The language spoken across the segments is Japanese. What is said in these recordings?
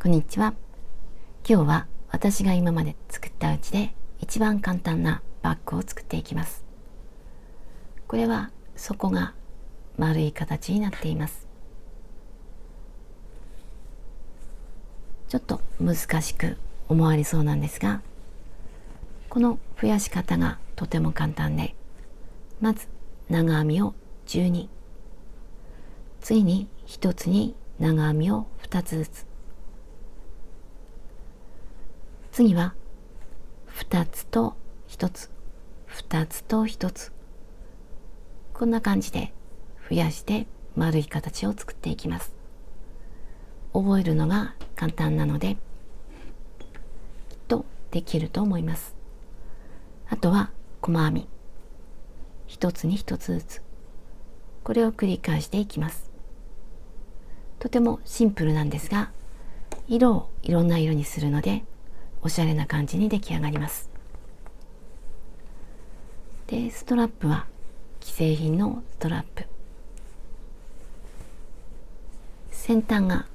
こんにちは。今日は私が今まで作ったうちで一番簡単なバッグを作っていきます。これは底が丸い形になっています。ちょっと難しく思われそうなんですが、この増やし方がとても簡単で、まず長編みを12、次に1つに長編みを2つずつ、次は2つと1つ、2つと1つ、こんな感じで増やして丸い形を作っていきます。覚えるのが簡単なので、きっとできると思います。あとは細編み、1つに1つずつ、これを繰り返していきます。とてもシンプルなんですが、色をいろんな色にするのでおしゃれな感じに出来上がります。で、ストラップは既製品のストラップ、先端が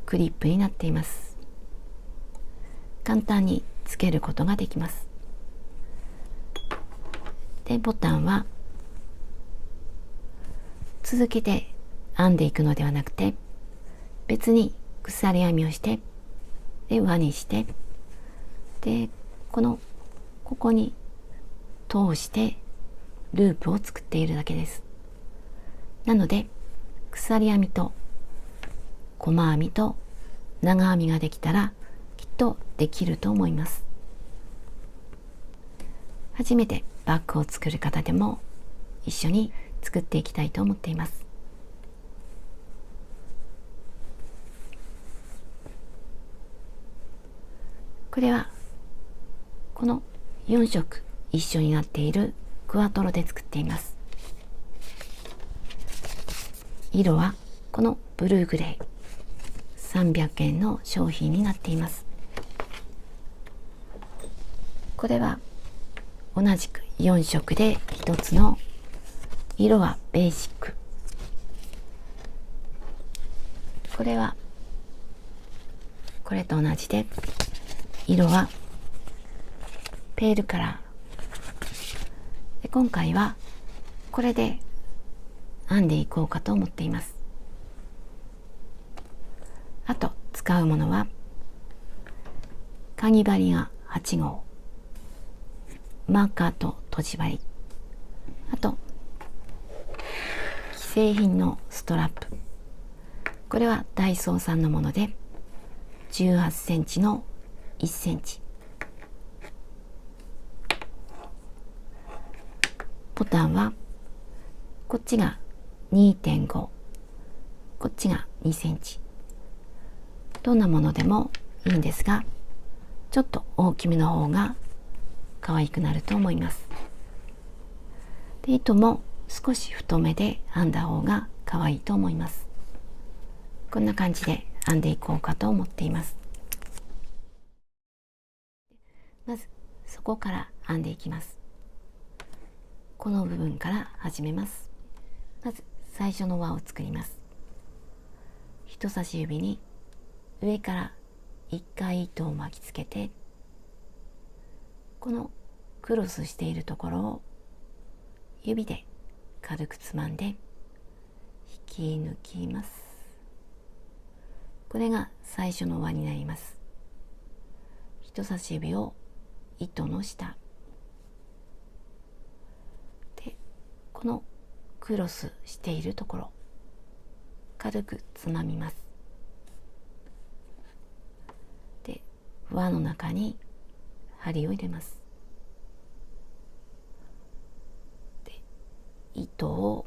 クリップになっています。簡単につけることができます。で、ボタンは続けて編んでいくのではなくて、別に鎖編みをして、で輪にして、でここに通してループを作っているだけです。なので鎖編みと細編みと長編みができたらきっとできると思います。初めてバッグを作る方でも一緒に作っていきたいと思っています。これはこの4色一緒になっているクワトロで作っています。色はこのブルーグレー、300円の商品になっています。これは同じく4色で1つの色はベーシック、これはこれと同じで色はペールカラーで、今回はこれで編んでいこうかと思っています。あと使うものはかぎ針が8号、マーカーととじ針、あと既製品のストラップ、これはダイソーさんのもので18センチの1センチ、ボタンはこっちが 2.5、 こっちが2センチ、どんなものでもいいんですが、ちょっと大きめの方が可愛くなると思います。で、糸も少し太めで編んだ方が可愛いと思います。こんな感じで編んでいこうかと思っています。まずそこから編んでいきます。この部分から始めます。まず最初の輪を作ります。人差し指に上から1回糸を巻きつけて、このクロスしているところを指で軽くつまんで引き抜きます。これが最初の輪になります。人差し指を糸の下で、このクロスしているところ軽くつまみます。で、輪の中に針を入れます。で、糸を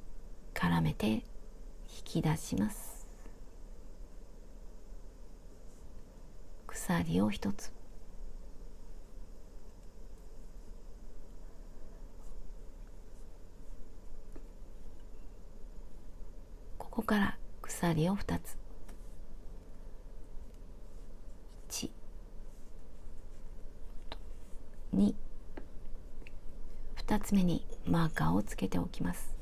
絡めて引き出します。鎖を1つ、ここから鎖を2つ、1、2、2つ目にマーカーをつけておきます。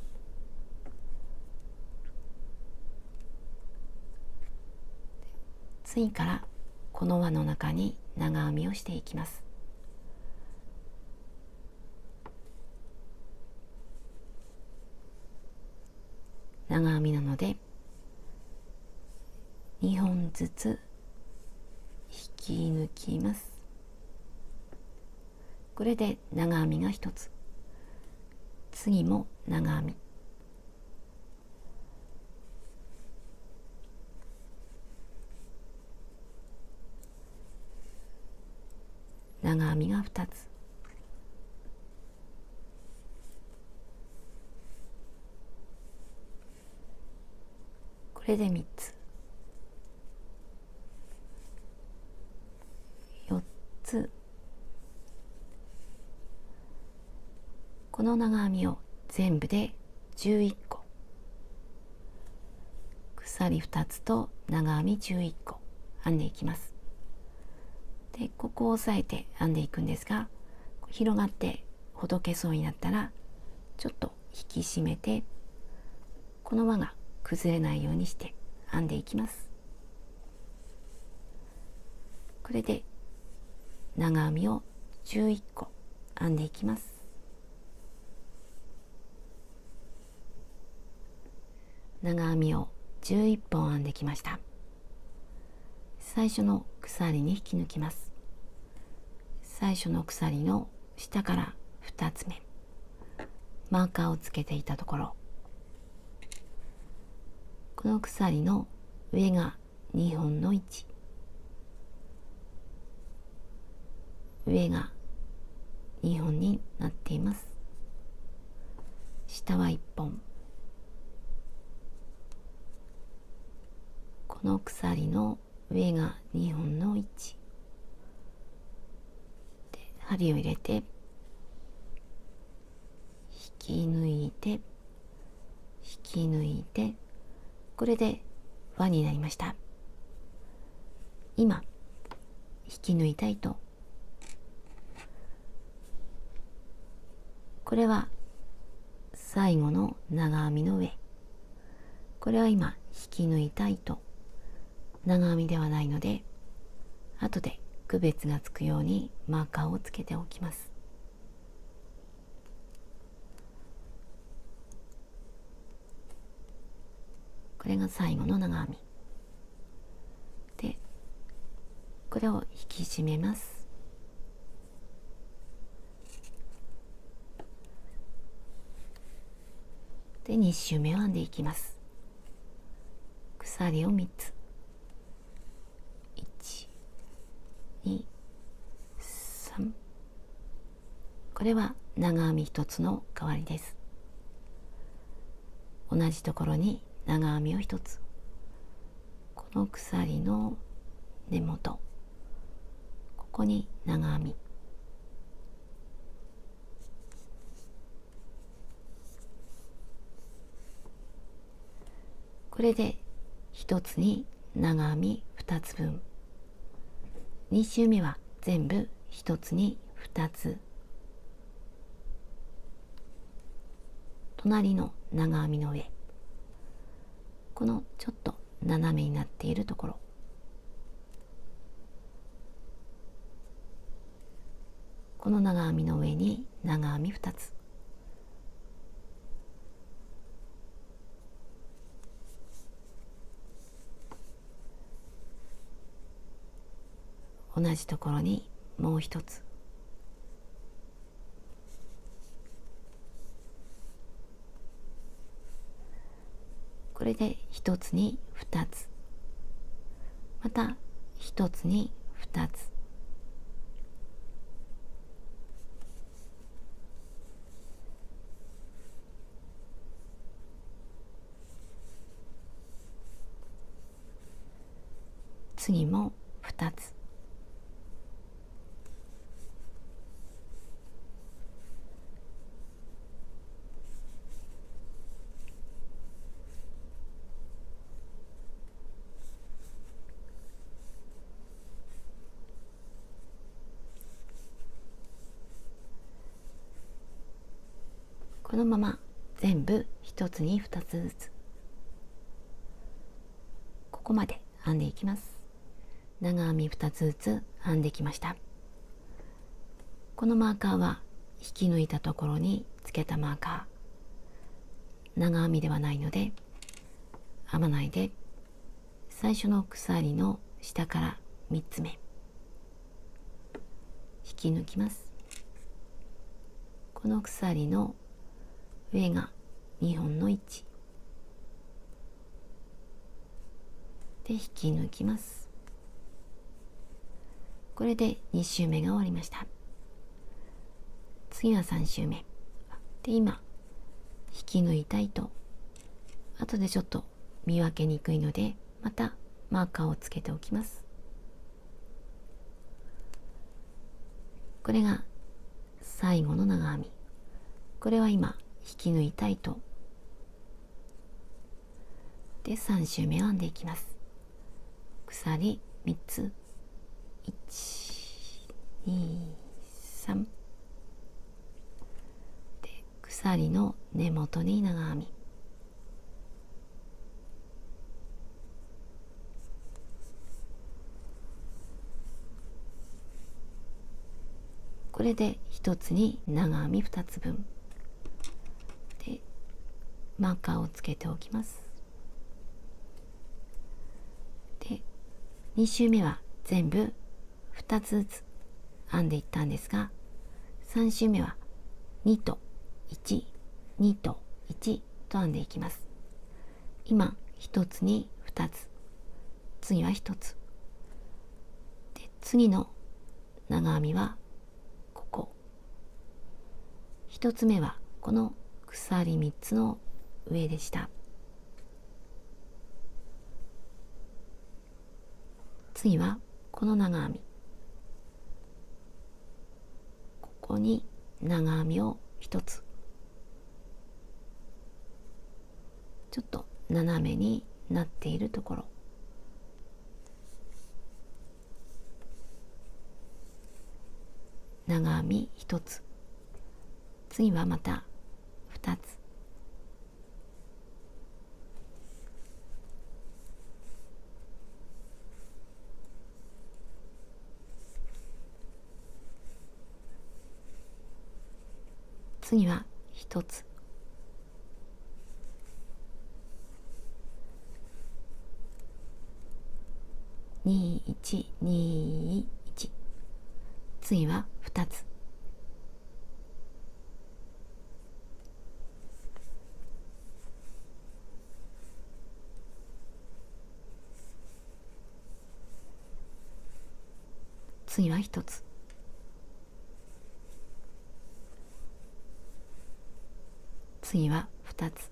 次からこの輪の中に長編みをしていきます。長編みなので2本ずつ引き抜きます。これで長編みが1つ。次も長編み。長編みが2つ。これで3つ。4つ。この長編みを全部で11個。鎖2つと長編み11個編んでいきます。で、ここを押さえて編んでいくんですが、広がってほどけそうになったらちょっと引き締めて、この輪が崩れないようにして編んでいきます。これで長編みを11個編んでいきます。長編みを11本編んできました。最初の鎖に引き抜きます。最初の鎖の下から2つ目、マーカーをつけていたところ、この鎖の上が2本の位置、上が2本になっています。下は1本。この鎖の上が2本の位置で針を入れて引き抜いて引き抜いて、これで輪になりました。今引き抜いた糸、これは最後の長編みの上、これは今引き抜いた糸、長編みではないので後で区別がつくようにマーカーをつけておきます。これが最後の長編みで、これを引き締めます。で2周目を編んでいきます。鎖を3つ、1、2、3、これは長編み1つの代わりです。同じところに長編みを1つ、この鎖の根元、ここに長編み、これで1つに長編み2つ分、2周目は全部1つに2つ、隣の長編みの上、このちょっと斜めになっているところ、この長編みの上に長編み2つ、同じところにもう一つ、これで一つに2つ、また一つに2つ、次も2つ、このまま全部1つに2つずつ、ここまで編んでいきます。長編み2つずつ編んできました。このマーカーは引き抜いたところにつけたマーカー、長編みではないので編まないで、最初の鎖の下から3つ目引き抜きます。この鎖の上が2本の位置で引き抜きます。これで2周目が終わりました。次は3周目で、今引き抜いた糸、後でちょっと見分けにくいのでまたマーカーをつけておきます。これが最後の長編み。これは今引き抜いた糸で3周目を編んでいきます。鎖3つ、1、2、3で、鎖の根元に長編み、これで1つに長編み2つ分でマーカーをつけておきます。で、2周目は全部2つずつ編んでいったんですが、3周目は2と1、2と1と編んでいきます。今1つに2つ、次は1つで、次の長編みはここ、1つ目はこの鎖3つの上でした。次はこの長編み、ここに長編みを1つ、ちょっと斜めになっているところ、長編み1つ、次はまた2つ、次は1つ、2、1、2、1、次は2つ、次は1つ、次は2つ、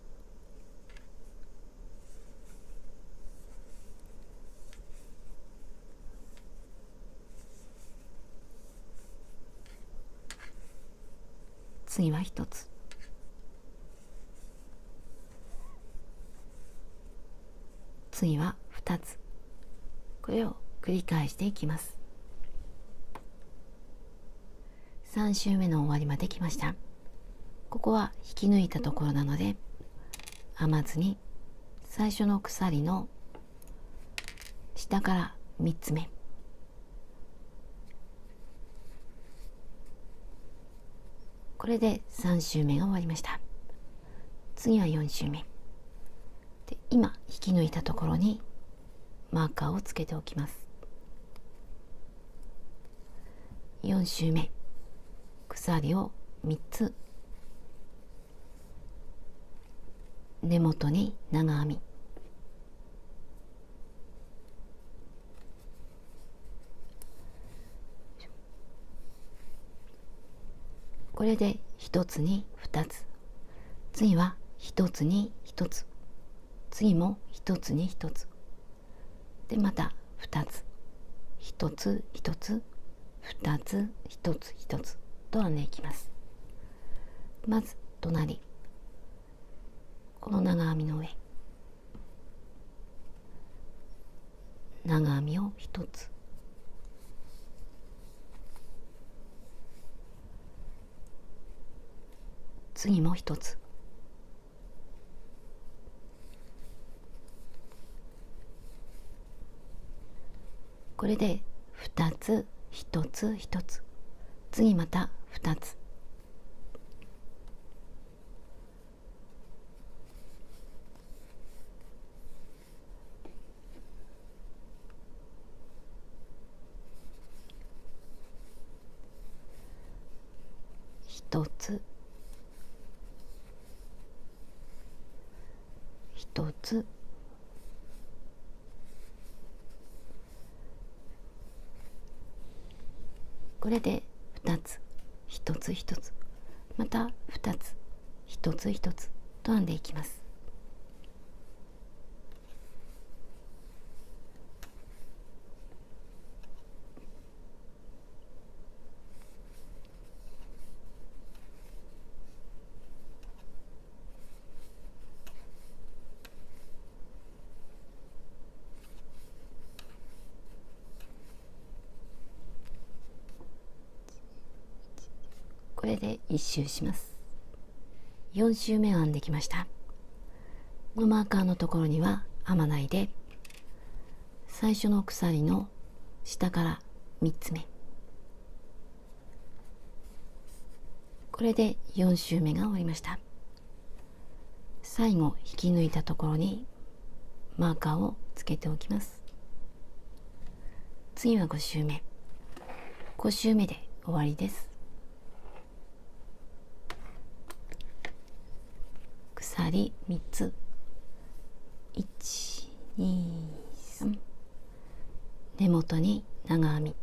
次は1つ、次は2つ、これを繰り返していきます。3周目の終わりまで来ました。ここは引き抜いたところなので編まずに、最初の鎖の下から3つ目、これで3周目が終わりました。次は4周目で、今引き抜いたところにマーカーをつけておきます。4周目、鎖を3つ、根元に長編み、これで1つに2つ、次は1つに1つ、次も1つに1つで、また2つ、1つ1つ、2つ1つ1つと編んでいきます。まず隣、この長編みの上、長編みを1つ、次も1つ、これで2つ1つ1つ、次また2つ、1つ1つ、これで2つ1つ1つ、また2つ1つ1つと編んでいきます。これで1周します。4周目を編んできました。このマーカーのところには編まないで、最初の鎖の下から3つ目、これで4周目が終わりました。最後引き抜いたところにマーカーをつけておきます。次は5周目、5周目で終わりです。鎖3つ、1、2、3、根元に長編み、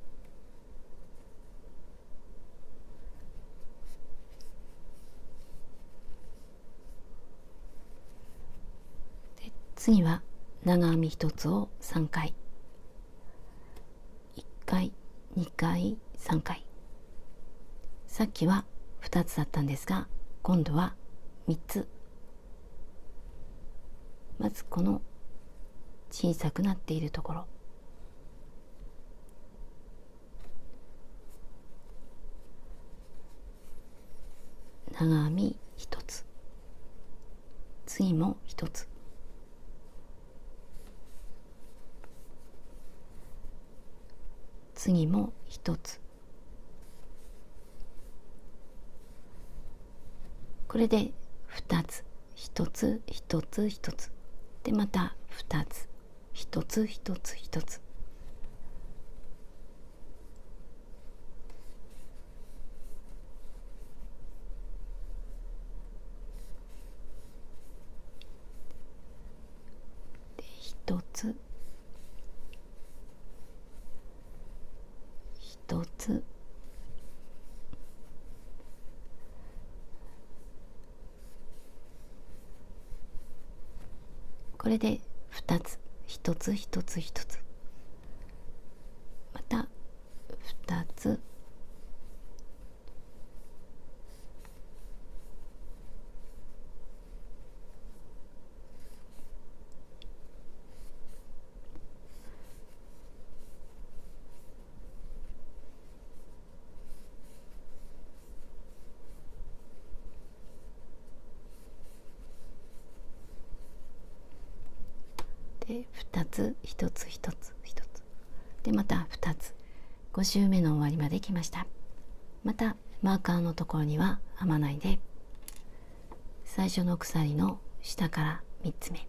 で次は長編み1つを3回、1回2回3回、さっきは2つだったんですが今度は3つ。まずこの小さくなっているところ、長編み1つ、次も1つ、次も1つ、これで2つ1つ1つ1つで、また2つ1つ1つ1つ、で1つ1つ、これで2つ1つ1つ1つ、また2つ、で2つ1つ1つ1つで、また2つ、5周目の終わりまで来ました。またマーカーのところには編まないで、最初の鎖の下から3つ目引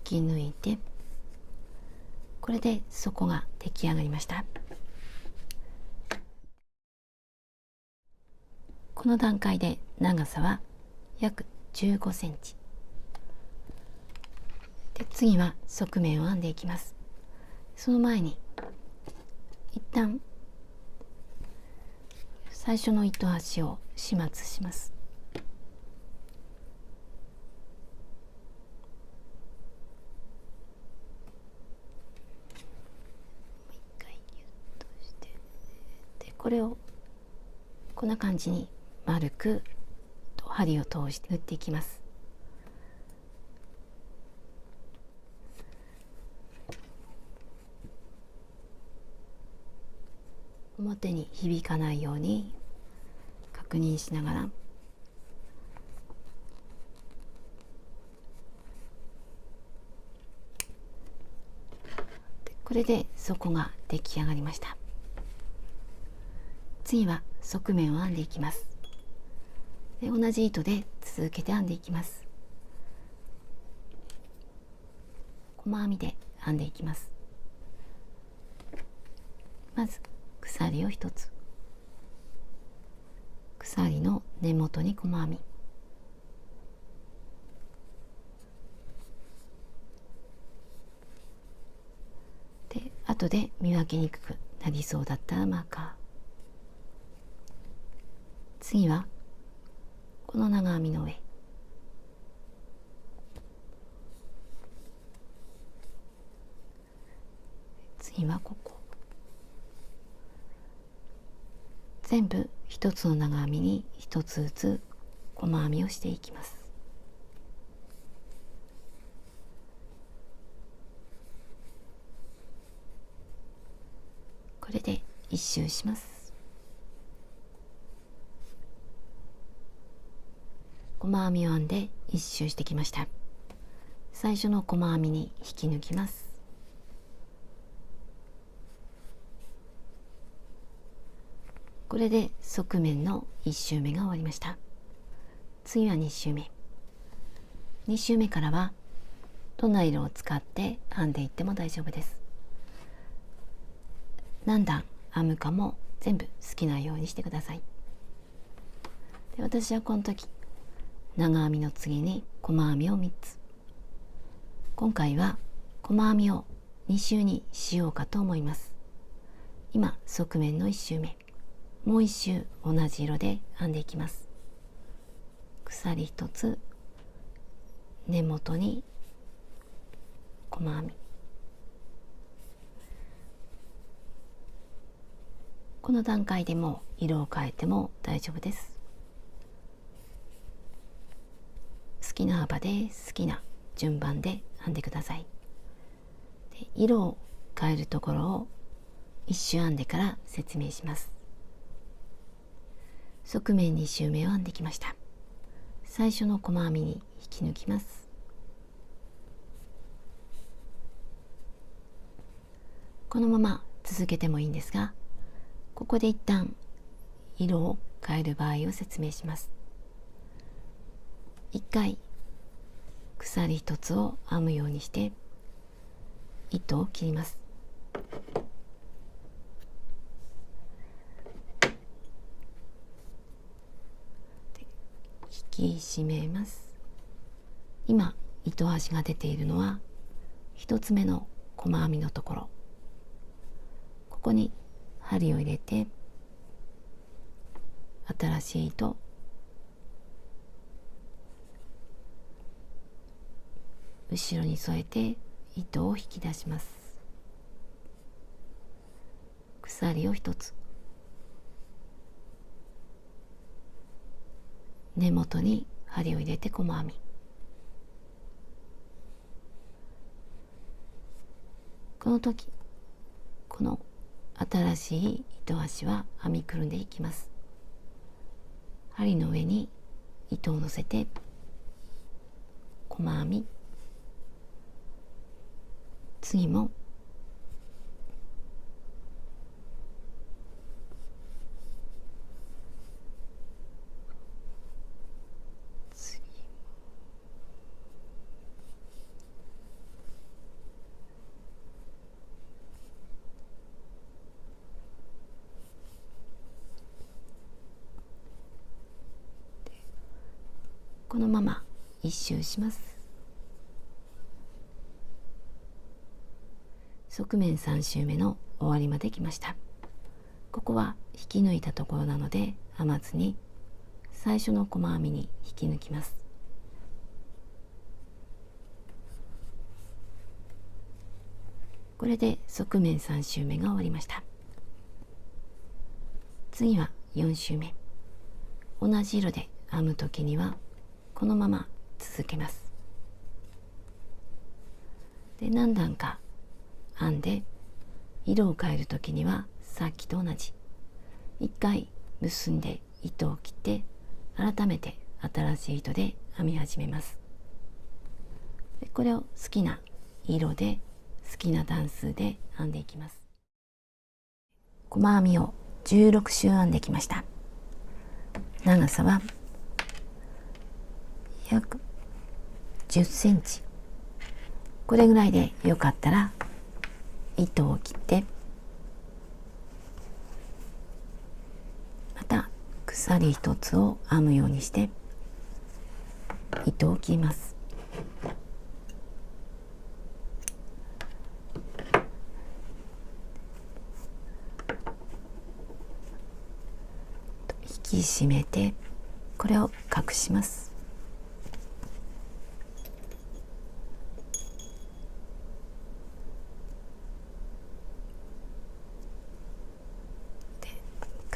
き抜いて、これで底が出来上がりました。この段階で長さは約15センチで、次は側面を編んでいきます。その前に一旦最初の糸端を始末します。もう一回ギュッとして、でこれをこんな感じに丸く針を通して縫っていきます。表に響かないように確認しながら、でこれで底が出来上がりました。次は側面を編んでいきます。で、同じ糸で続けて編んでいきます。細編みで編んでいきます。まず鎖を1つ、鎖の根元に細編み、で後で見分けにくくなりそうだったらマーカー。次はこの長編みの上、次はここ、全部一つの長編みに一つずつ細編みをしていきます。これで一周します。細編みを編んで一周してきました。最初の細編みに引き抜きます。これで側面の1周目が終わりました。次は2周目。2周目からはどんな色を使って編んでいっても大丈夫です。何段編むかも全部好きなようにしてください。で、私はこの時長編みの次に細編みを3つ。今回は細編みを2周にしようかと思います。今側面の1周目、もう1周同じ色で編んでいきます。鎖1つ、根元に細編み、この段階でも色を変えても大丈夫です。好きな幅で好きな順番で編んでください。で、色を変えるところを1周編んでから説明します。側面2周目を編んできました。最初の細編みに引き抜きます。このまま続けてもいいんですが、ここで一旦色を変える場合を説明します。一回鎖一つを編むようにして糸を切ります。引き締めます。今糸端が出ているのは一つ目の細編みのところ、ここに針を入れて新しい糸、後ろに添えて糸を引き出します。鎖を一つ、根元に針を入れて細編み、この時この新しい糸端は編みくるんでいきます。針の上に糸を乗せて細編み、次もこのまま一周します。側面3周目の終わりまで来ました。ここは引き抜いたところなので編まずに最初の細編みに引き抜きます。これで側面3周目が終わりました。次は4周目。同じ色で編むときにはこのまま続けます。で、何段か編んで色を変えるときにはさっきと同じ、一回結んで糸を切って改めて新しい糸で編み始めます。で、これを好きな色で好きな段数で編んでいきます。細編みを16周編んできました。長さは約10センチ、これぐらいでよかったら糸を切って、また鎖一つを編むようにして糸を切ります。引き締めてこれを隠します。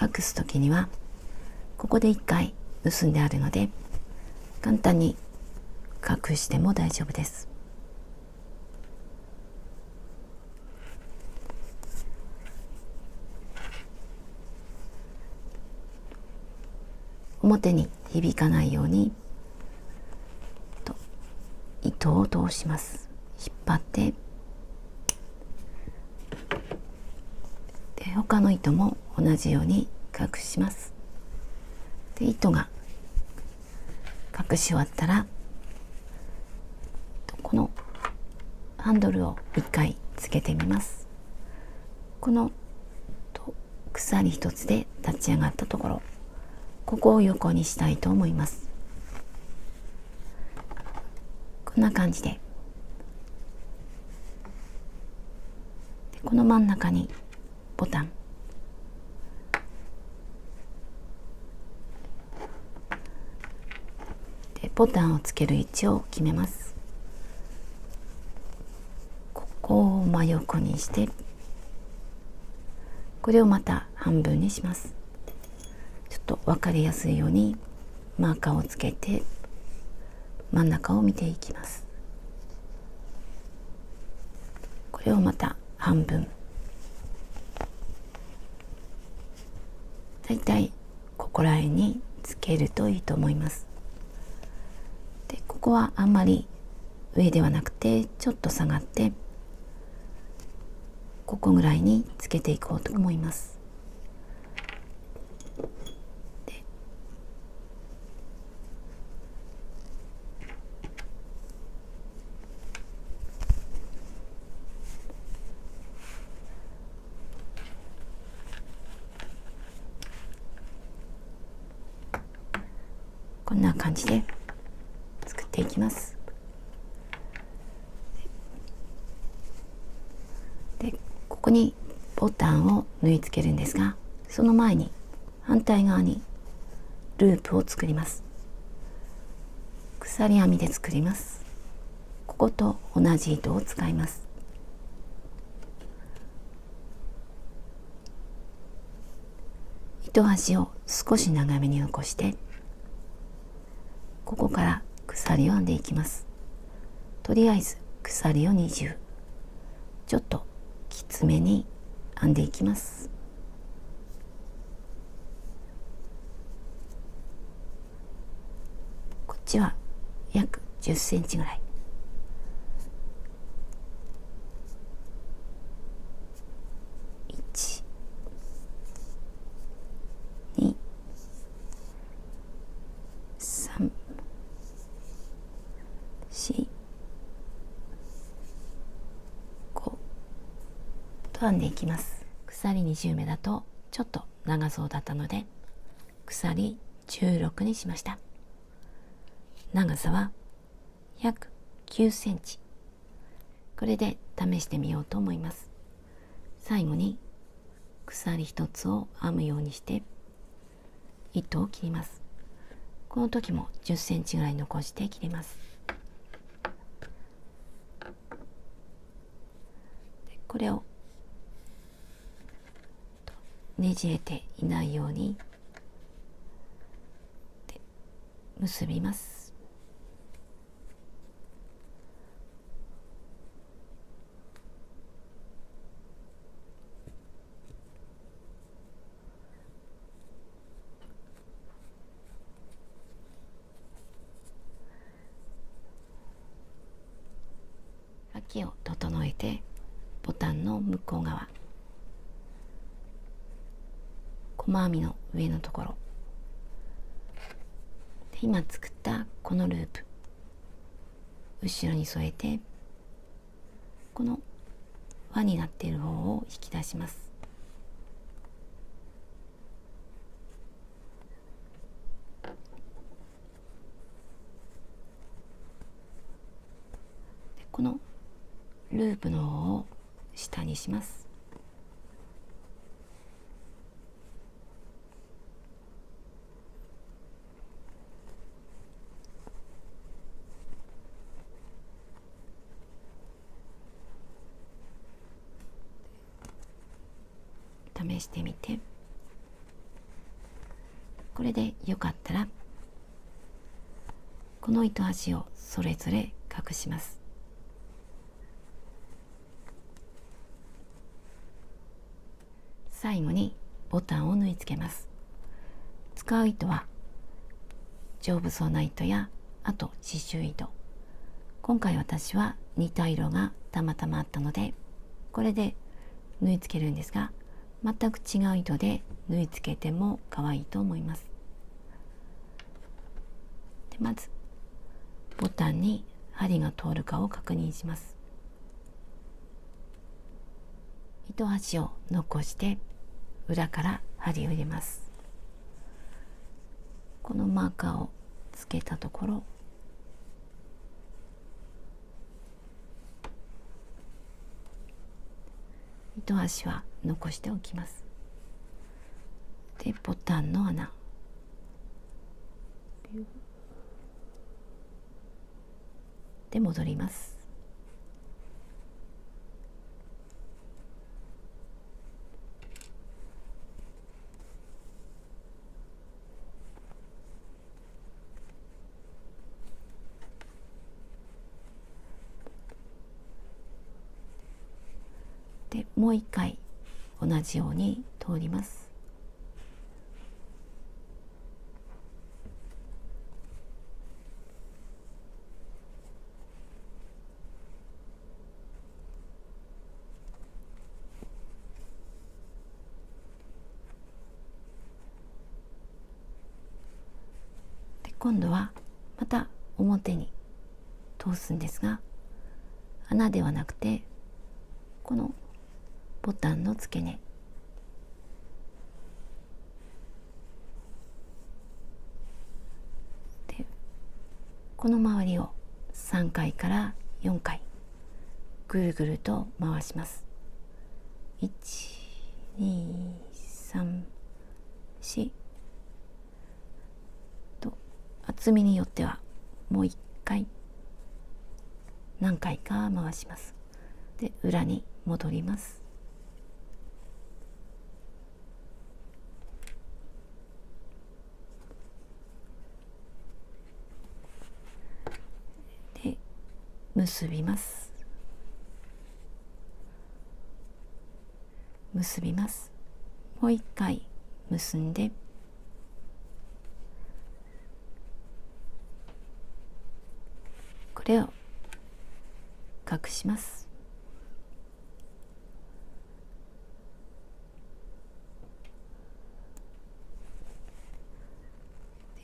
隠す時にはここで1回結んであるので、簡単に隠しても大丈夫です。表に響かないように糸を通します。引っ張って、で他の糸も同じように隠します。で糸が隠し終わったら、このハンドルを1回つけてみます。この鎖一つで立ち上がったところ、ここを横にしたいと思います。こんな感じで、この真ん中にボタン、でボタンをつける位置を決めます。ここを真横にして、これをまた半分にします。ちょっと分かりやすいようにマーカーをつけて真ん中を見ていきます。これをまた半分、だいたいここら辺につけるといいと思います。でここはあんまり上ではなくてちょっと下がって、ここぐらいにつけていこうと思います。こんな感じで作っていきます。でここにボタンを縫い付けるんですが、その前に反対側にループを作ります。鎖編みで作ります。ここと同じ糸を使います。糸端を少し長めに残して、ここから鎖を編んでいきます。とりあえず鎖を20、ちょっときつめに編んでいきます。こっちは約10センチぐらい。1、2、3、4、5と編んでいきます。鎖20目だとちょっと長そうだったので、鎖16にしました。長さは約9センチ。これで試してみようと思います。最後に鎖一つを編むようにして糸を切ります。この時も10センチぐらい残して切ります。これをねじれていないように結びます。脇を整えてボタンの向こう側、細編みの上のところで、今作ったこのループ後ろに添えて、この輪になっている方を引き出します。でこのループの方を下にします。試してみて、これでよかったらこの糸端をそれぞれ隠します。最後にボタンを縫い付けます。使う糸は丈夫そうな糸や、あと刺繍糸。今回私は似た色がたまたまあったのでこれで縫い付けるんですが、全く違う糸で縫い付けても可愛いと思います。でまずボタンに針が通るかを確認します。糸端を残して裏から針を入れます。このマーカーをつけたところ、糸端は残しておきます。でボタンの穴、で戻ります。でもう一回同じように通ります。で今度はまた表に通すんですが、穴ではなくてこのボタンの付け根で、この周りを3回から4回ぐるぐると回します。1、2、3、4と、厚みによってはもう1回何回か回します。で裏に戻ります。で結びます。結びます。もう一回結んで、これを隠します。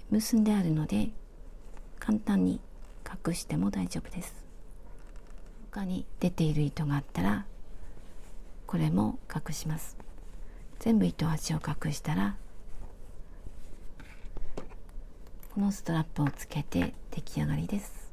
結んであるので簡単に隠しても大丈夫です。他に出ている糸があったらこれも隠します。全部糸端を隠したらこのストラップをつけて出来上がりです。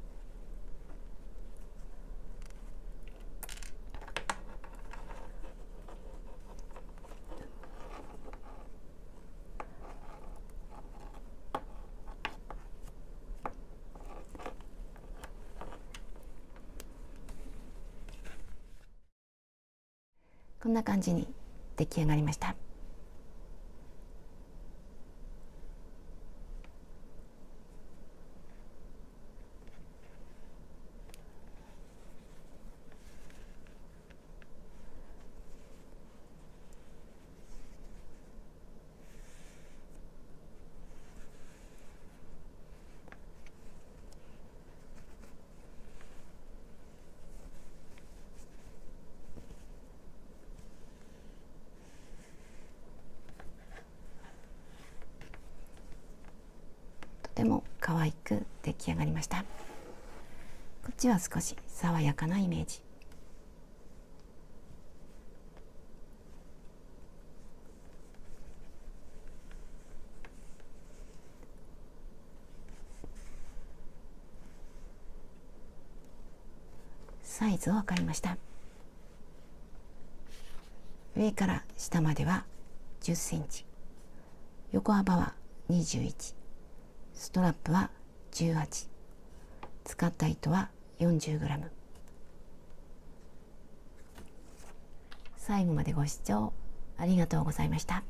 こんな感じに出来上がりました。ても可愛く出来上がりました。こっちは少し爽やかなイメージ。サイズを測りました。上から下までは10センチ、横幅は21、ストラップは18、使った糸は40グラム。最後までご視聴ありがとうございました。